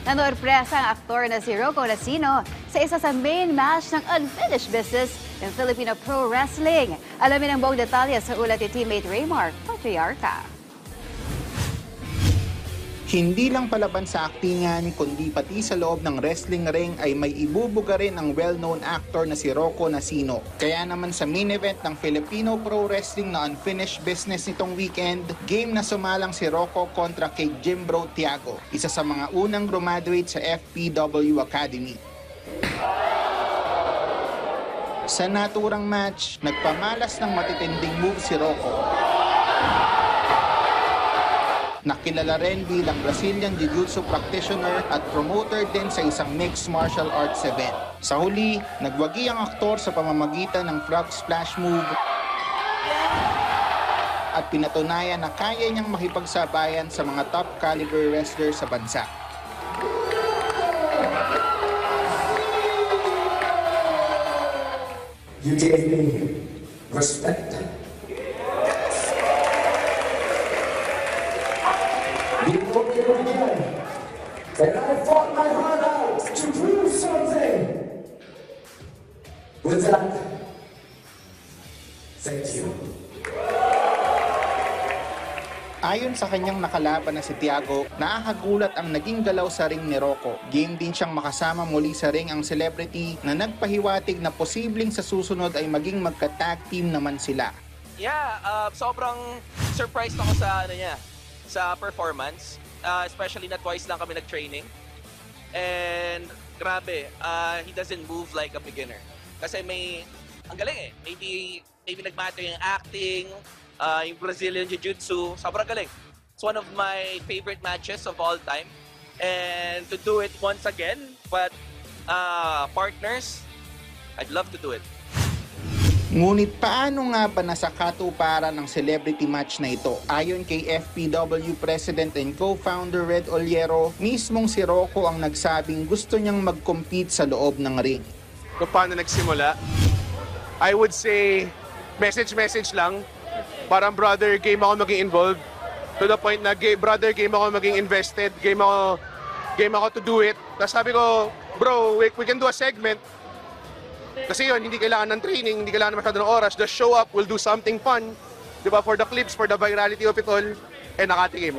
Nanorpresa ang aktor na si Rocco Nacino sa isa sa main match ng unfinished business ng Filipino Pro Wrestling. Alamin ang buong detalye sa ulat ni teammate Raymark Patriarca. Hindi lang palaban sa aktingan, kundi pati sa loob ng wrestling ring ay may ibubuga rin ang well-known actor na si Rocco Nacino. Kaya naman sa main event ng Filipino Pro Wrestling na unfinished business nitong weekend, game na sumalang si Rocco kontra kay Jimbro Tiago, isa sa mga unang graduate sa FPW Academy. Sa naturang match, nagpamalas ng matitinding move si Rocco. Nakilala rin bilang Brazilian Jiu-Jitsu practitioner at promoter din sa isang mixed martial arts event. Sa huli, nagwagi ang aktor sa pamamagitan ng frog splash move at pinatunayan na kaya niyang makipagsabayan sa mga top caliber wrestlers sa bansa. You gave me respect. Before we began, and I fought my heart out to prove something. With that, thank you. Ayon sa kanyang nakalaban na si Tiago, nakakagulat ang naging galaw sa ring ni Rocco. Game din siyang makasama muli sa ring ang celebrity na nagpahiwatig na posibleng sa susunod ay maging magka-tag team naman sila. Yeah, sobrang surprised ako sa sa performance. Especially na twice lang kami nag-training. And grabe, he doesn't move like a beginner. Kasi ang galing eh. Maybe nagmatter yung acting, yung Brazilian Jiu-Jitsu, sobrang galing. It's one of my favorite matches of all time. And to do it once again, but partners, I'd love to do it. Ngunit paano nga ba nasa katuparan ng celebrity match na ito? Ayon kay FPW President and Co-founder Red Oliero, mismong si Rocco ang nagsabing gusto niyang mag-compete sa loob ng ring. Kung paano nagsimula, I would say message lang. Parang brother, game ako maging involved. To the point na brother, game ako maging invested. Game ako to do it. Tapos sabi ko, bro, we can do a segment. Kasi yun, hindi kailangan ng training, hindi kailangan masyado ng oras. Just show up, we'll do something fun. Diba? For the clips, for the virality of it all. Eh, nakatikim.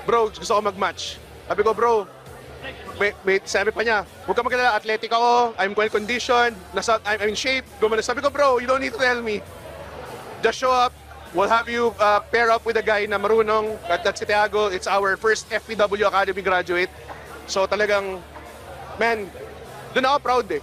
Bro, gusto ko mag-match. Sabi ko, bro, sabi pa niya, huwag ka magkalala, athletic ako, I'm well conditioned, I'm in shape. Sabi ko, bro, you don't need to tell me. Just show up, we'll have you pair up with a guy na marunong, that's si Tiago. It's our first FPW Academy graduate. So talagang, man, doon ako proud eh.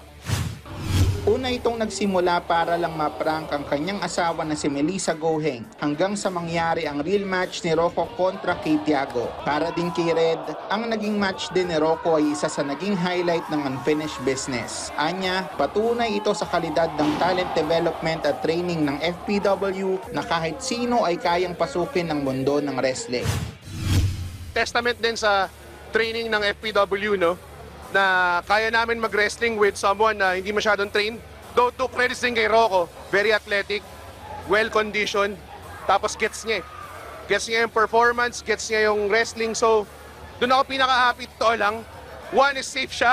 Una itong nagsimula para lang maprank ang kanyang asawa na si Melissa Goheng hanggang sa mangyari ang real match ni Rocco kontra kay Tiago. Para din kay Red, ang naging match din ni Rocco ay isa sa naging highlight ng unfinished business. Anya, patunay ito sa kalidad ng talent development at training ng FPW na kahit sino ay kayang pasukin ng mundo ng wrestling. Testament din sa training ng FPW, no? Na kaya namin mag-wrestling with someone na hindi masyadong trained. Though to credits din kay Rocco, very athletic, well-conditioned, tapos gets niya eh. Gets niya yung performance, gets niya yung wrestling. So, doon ako pinaka-happy, totoo lang. One is safe siya.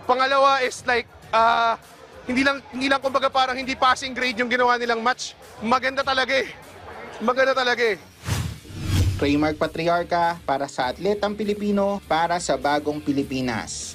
Pangalawa is like, hindi lang kumbaga parang hindi passing grade yung ginawa nilang match. Maganda talaga eh. Maganda talaga eh. Raymark Patriarca para sa Atletang Pilipino para sa Bagong Pilipinas.